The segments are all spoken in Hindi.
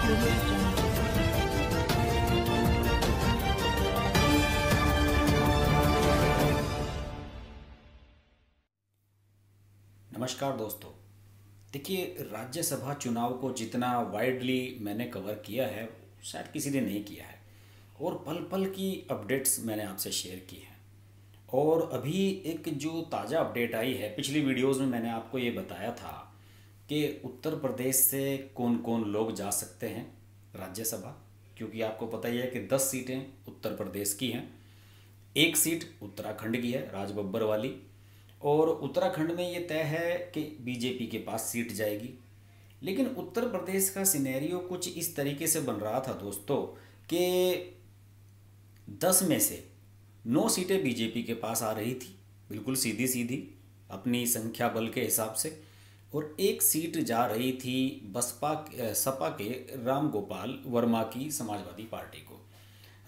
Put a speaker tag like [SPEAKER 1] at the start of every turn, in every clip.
[SPEAKER 1] audio jungle.
[SPEAKER 2] नमस्कार दोस्तों। देखिए, राज्यसभा चुनाव को जितना वाइडली मैंने कवर किया है शायद किसी ने नहीं किया है, और पल पल की अपडेट्स मैंने आपसे शेयर की हैं। और अभी एक जो ताज़ा अपडेट आई है, पिछली वीडियोस में मैंने आपको ये बताया था कि उत्तर प्रदेश से कौन कौन लोग जा सकते हैं राज्यसभा, क्योंकि आपको पता ही है कि 10 सीटें उत्तर प्रदेश की हैं, एक सीट उत्तराखंड की है राजबब्बर वाली, और उत्तराखंड में ये तय है कि बीजेपी के पास सीट जाएगी। लेकिन उत्तर प्रदेश का सिनेरियो कुछ इस तरीके से बन रहा था दोस्तों कि 10 में से 9 सीटें बीजेपी के पास आ रही थी, बिल्कुल सीधी सीधी अपनी संख्या बल के हिसाब से, और एक सीट जा रही थी सपा के राम गोपाल वर्मा की समाजवादी पार्टी को।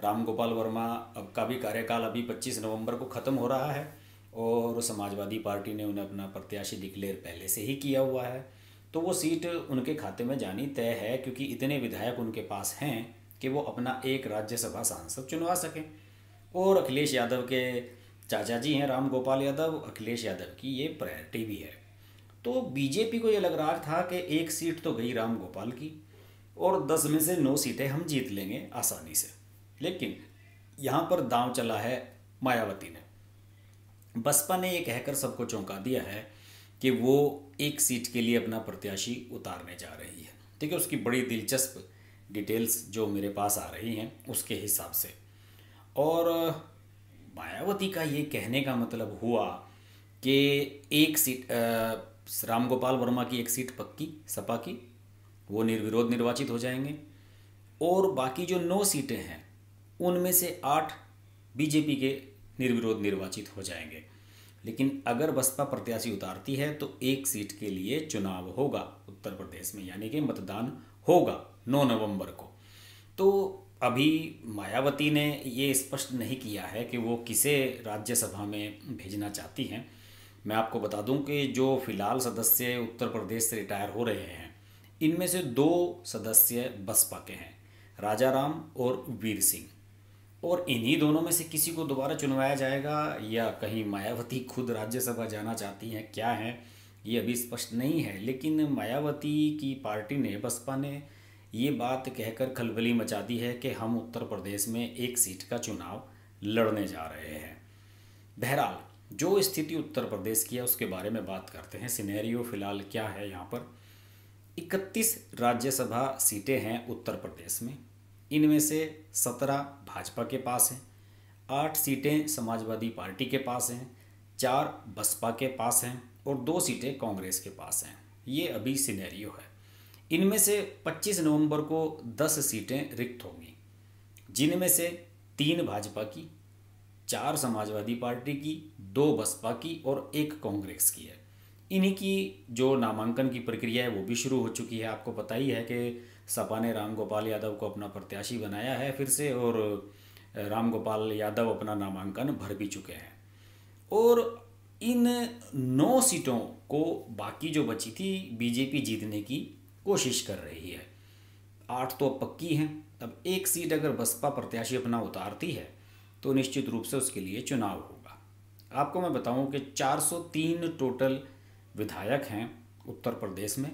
[SPEAKER 2] राम गोपाल वर्मा अब का भी कार्यकाल अभी 25 नवंबर को ख़त्म हो रहा है, और समाजवादी पार्टी ने उन्हें अपना प्रत्याशी डिक्लेयर पहले से ही किया हुआ है, तो वो सीट उनके खाते में जानी तय है, क्योंकि इतने विधायक उनके पास हैं कि वो अपना एक राज्यसभा सांसद चुनवा सकें। और अखिलेश यादव के चाचा जी हैं राम गोपाल यादव, अखिलेश यादव की ये प्रायोरिटी भी है। तो बीजेपी को ये लग रहा था कि एक सीट तो गई राम गोपाल की, और 10 में से 9 सीटें हम जीत लेंगे आसानी से। लेकिन यहाँ पर दांव चला है मायावती ने। बसपा ने ये कहकर सबको चौंका दिया है कि वो एक सीट के लिए अपना प्रत्याशी उतारने जा रही है। ठीक है, उसकी बड़ी दिलचस्प डिटेल्स जो मेरे पास आ रही हैं उसके हिसाब से। और मायावती का ये कहने का मतलब हुआ कि एक सीट राम गोपाल वर्मा की एक सीट पक्की सपा की, वो निर्विरोध निर्वाचित हो जाएंगे, और बाकी जो 9 सीटें हैं उनमें से 8 बीजेपी के निर्विरोध निर्वाचित हो जाएंगे। लेकिन अगर बसपा प्रत्याशी उतारती है तो एक सीट के लिए चुनाव होगा उत्तर प्रदेश में, यानी कि मतदान होगा 9 नवंबर को। तो अभी मायावती ने ये स्पष्ट नहीं किया है कि वो किसे राज्यसभा में भेजना चाहती हैं। मैं आपको बता दूं कि जो फिलहाल सदस्य उत्तर प्रदेश से रिटायर हो रहे हैं, इनमें से 2 सदस्य बसपा के हैं, राजाराम और वीर सिंह, और इन्हीं दोनों में से किसी को दोबारा चुनवाया जाएगा, या कहीं मायावती खुद राज्यसभा जाना चाहती हैं, क्या है ये अभी स्पष्ट नहीं है। लेकिन मायावती की पार्टी ने, बसपा ने, ये बात कहकर खलबली मचा दी है कि हम उत्तर प्रदेश में एक सीट का चुनाव लड़ने जा रहे हैं। बहरहाल जो स्थिति उत्तर प्रदेश की है उसके बारे में बात करते हैं। सिनेरियो फिलहाल क्या है यहाँ पर। 31 राज्यसभा सीटें हैं उत्तर प्रदेश में, इनमें से 17 भाजपा के पास हैं, 8 सीटें समाजवादी पार्टी के पास हैं, 4 बसपा के पास हैं, और 2 सीटें कांग्रेस के पास हैं। ये अभी सिनेरियो है। इनमें से 25 नवंबर को 10 सीटें रिक्त होंगी, जिनमें से 3 भाजपा की, 4 समाजवादी पार्टी की, 2 बसपा की और 1 कांग्रेस की है। इन्हीं की जो नामांकन की प्रक्रिया है वो भी शुरू हो चुकी है। आपको पता ही है कि सपा ने राम गोपाल यादव को अपना प्रत्याशी बनाया है फिर से, और राम गोपाल यादव अपना नामांकन भर भी चुके हैं। और इन 9 सीटों को बाकी जो बची थी बीजेपी जीतने की कोशिश कर रही है। 8 तो पक्की हैं। अब एक सीट अगर बसपा प्रत्याशी अपना उतारती है तो निश्चित रूप से उसके लिए चुनाव होगा। आपको मैं बताऊं कि 403 टोटल विधायक हैं उत्तर प्रदेश में,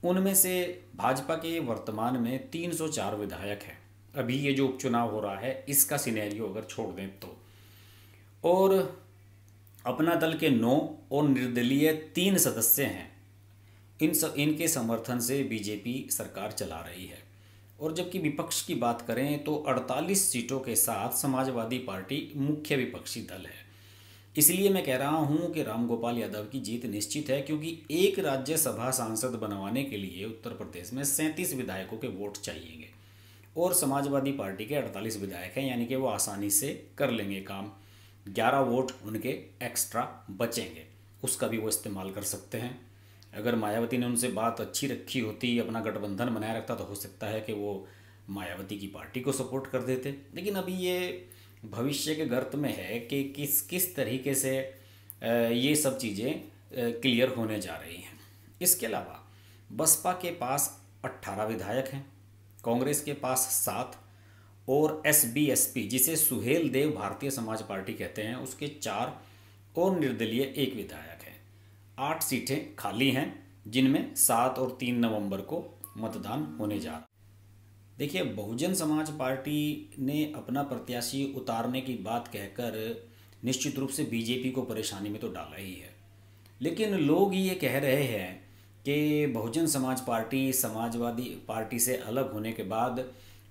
[SPEAKER 2] उनमें से भाजपा के वर्तमान में 304 विधायक हैं। अभी ये जो उपचुनाव हो रहा है इसका सिनेरियो अगर छोड़ दें तो, और अपना दल के 9 और निर्दलीय 3 सदस्य हैं। इनके समर्थन से बीजेपी सरकार चला रही है। और जबकि विपक्ष की बात करें तो 48 सीटों के साथ समाजवादी पार्टी मुख्य विपक्षी दल है। इसलिए मैं कह रहा हूं कि राम गोपाल यादव की जीत निश्चित है, क्योंकि एक राज्यसभा सांसद बनवाने के लिए उत्तर प्रदेश में 37 विधायकों के वोट चाहिएंगे, और समाजवादी पार्टी के 48 विधायक हैं, यानी कि वो आसानी से कर लेंगे काम। 11 वोट उनके एक्स्ट्रा बचेंगे, उसका भी वो इस्तेमाल कर सकते हैं। अगर मायावती ने उनसे बात अच्छी रखी होती, अपना गठबंधन बनाए रखता, तो हो सकता है कि वो मायावती की पार्टी को सपोर्ट कर देते। लेकिन अभी ये भविष्य के गर्त में है कि किस तरीके से ये सब चीज़ें क्लियर होने जा रही हैं। इसके अलावा बसपा के पास 18 विधायक हैं, कांग्रेस के पास 7 और SBSP जिसे सुहेल देव भारतीय समाज पार्टी कहते हैं उसके 4 और निर्दलीय 1 विधायक हैं। 8 सीटें खाली हैं जिनमें 7 और 3 नवंबर को मतदान होने जा रहा है। देखिए, बहुजन समाज पार्टी ने अपना प्रत्याशी उतारने की बात कहकर निश्चित रूप से बीजेपी को परेशानी में तो डाला ही है, लेकिन लोग ये कह रहे हैं कि बहुजन समाज पार्टी समाजवादी पार्टी से अलग होने के बाद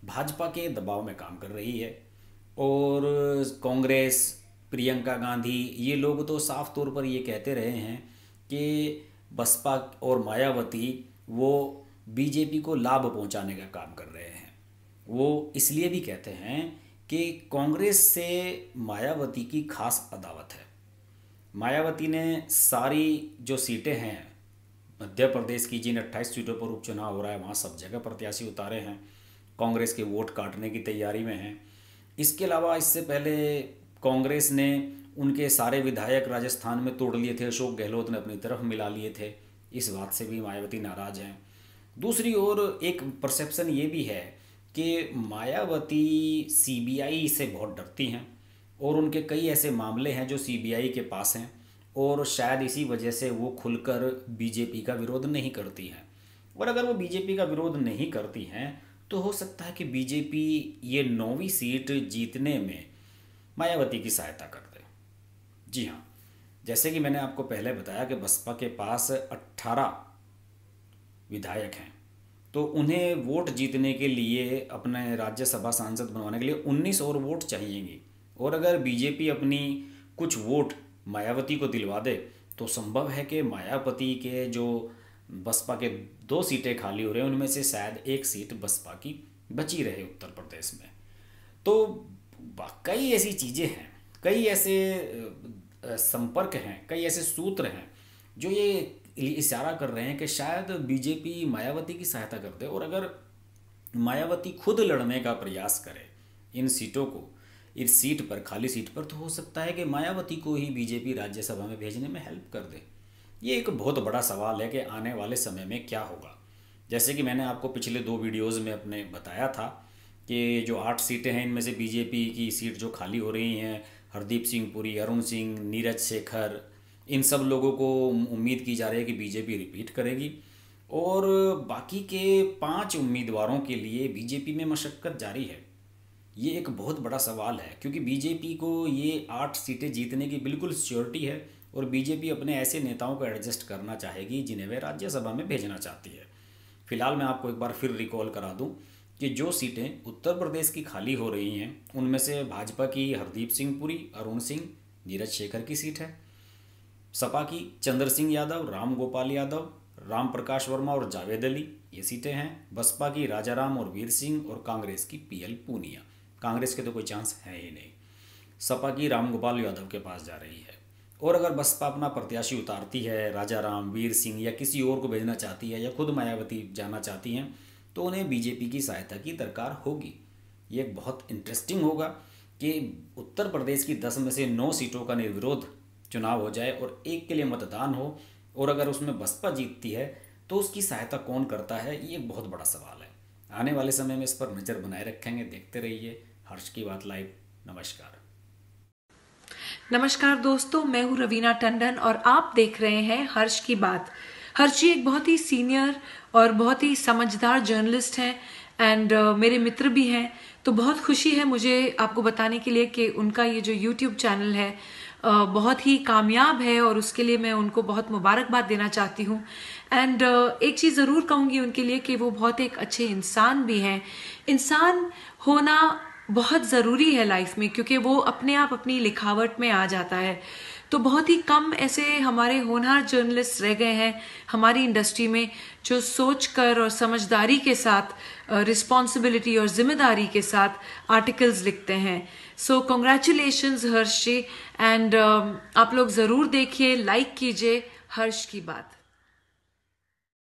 [SPEAKER 2] भाजपा के दबाव में काम कर रही है और कांग्रेस, प्रियंका गांधी, ये लोग तो साफ तौर पर ये कहते रहे हैं कि बसपा और मायावती वो बीजेपी को लाभ पहुंचाने का काम कर रहे हैं। वो इसलिए भी कहते हैं कि कांग्रेस से मायावती की खास अदावत है। मायावती ने सारी जो सीटें हैं मध्य प्रदेश की, जिन 28 सीटों पर उपचुनाव हो रहा है वहाँ सब जगह प्रत्याशी उतारे हैं, कांग्रेस के वोट काटने की तैयारी में हैं। इसके अलावा इससे पहले कांग्रेस ने उनके सारे विधायक राजस्थान में तोड़ लिए थे, अशोक गहलोत ने अपनी तरफ मिला लिए थे। इस बात से भी मायावती नाराज हैं। दूसरी ओर एक परसेप्शन ये भी है कि मायावती CBI से बहुत डरती हैं और उनके कई ऐसे मामले हैं जो CBI के पास हैं और शायद इसी वजह से वो खुलकर बीजेपी का विरोध नहीं करती हैं। और अगर वो बीजेपी का विरोध नहीं करती हैं तो हो सकता है कि बीजेपी ये 9वीं सीट जीतने में मायावती की सहायता कर दे। जी हाँ, जैसे कि मैंने आपको पहले बताया कि बसपा के पास 18 विधायक हैं, तो उन्हें वोट जीतने के लिए, अपने राज्यसभा सांसद बनवाने के लिए 19 और वोट चाहिएंगी। और अगर बीजेपी अपनी कुछ वोट मायावती को दिलवा दे तो संभव है कि मायावती के जो बसपा के 2 सीटें खाली हो रहे हैं उनमें से शायद 1 सीट बसपा की बची रहे उत्तर प्रदेश में। तो कई ऐसी चीज़ें हैं, कई ऐसे संपर्क हैं, कई ऐसे सूत्र हैं जो ये इशारा कर रहे हैं कि शायद बीजेपी मायावती की सहायता कर दे। और अगर मायावती खुद लड़ने का प्रयास करे इन सीटों को, इस सीट पर, खाली सीट पर, तो हो सकता है कि मायावती को ही बीजेपी राज्यसभा में भेजने में हेल्प कर दे। ये एक बहुत बड़ा सवाल है कि आने वाले समय में क्या होगा। जैसे कि मैंने आपको पिछले 2 वीडियोज़ में अपने बताया था कि जो 8 सीटें हैं इनमें से बीजेपी की सीट जो खाली हो रही हैं, हरदीप सिंह पुरी, अरुण सिंह, नीरज शेखर, इन सब लोगों को उम्मीद की जा रही है कि बीजेपी रिपीट करेगी। और बाकी के 5 उम्मीदवारों के लिए बीजेपी में मशक्कत जारी है। ये एक बहुत बड़ा सवाल है क्योंकि बीजेपी को ये 8 सीटें जीतने की बिल्कुल श्योरिटी है और बीजेपी अपने ऐसे नेताओं को एडजस्ट करना चाहेगी जिन्हें वे राज्यसभा में भेजना चाहती है। फिलहाल मैं आपको एक बार फिर रिकॉल करा दूं कि जो सीटें उत्तर प्रदेश की खाली हो रही हैं उनमें से भाजपा की हरदीप सिंह पुरी, अरुण सिंह, नीरज शेखर की सीट है। सपा की चंद्र सिंह यादव, राम गोपाल यादव, राम प्रकाश वर्मा और जावेद अली, ये सीटें हैं। बसपा की राजाराम और वीर सिंह और कांग्रेस की PL पूनिया। कांग्रेस के तो कोई चांस है ही नहीं। सपा की रामगोपाल यादव के पास जा रही है। और अगर बसपा अपना प्रत्याशी उतारती है, राजाराम, वीर सिंह या किसी और को भेजना चाहती है या खुद मायावती जाना चाहती हैं, तो उन्हें बीजेपी की सहायता की दरकार होगी। ये बहुत इंटरेस्टिंग होगा कि उत्तर प्रदेश की 10 में से 9 सीटों का निर्विरोध चुनाव हो जाए और 1 के लिए मतदान हो, और अगर उसमें बसपा जीतती है तो उसकी सहायता कौन करता है, ये एक बहुत बड़ा सवाल है। आने वाले समय में इस पर नज़र बनाए रखेंगे। देखते रहिए हर्ष की बात लाइव। नमस्कार।
[SPEAKER 1] नमस्कार दोस्तों, मैं हूँ रवीना टंडन और आप देख रहे हैं हर्ष की बात। हर्ष जी एक बहुत ही सीनियर और बहुत ही समझदार जर्नलिस्ट हैं एंड मेरे मित्र भी हैं। तो बहुत खुशी है मुझे आपको बताने के लिए कि उनका ये जो YouTube चैनल है बहुत ही कामयाब है और उसके लिए मैं उनको बहुत मुबारकबाद देना चाहती हूँ। एंड एक चीज़ ज़रूर कहूँगी उनके लिए कि वो बहुत एक अच्छे इंसान भी हैं। इंसान होना बहुत ज़रूरी है लाइफ में, क्योंकि वो अपने आप अपनी लिखावट में आ जाता है। तो बहुत ही कम ऐसे हमारे होनहार जर्नलिस्ट रह गए हैं हमारी इंडस्ट्री में जो सोचकर और समझदारी के साथ, रिस्पॉन्सिबिलिटी और जिम्मेदारी के साथ आर्टिकल्स लिखते हैं। सो कॉन्ग्रेचुलेशंस हर्ष जी, एंड आप लोग ज़रूर देखिए, लाइक कीजिए हर्ष की बात।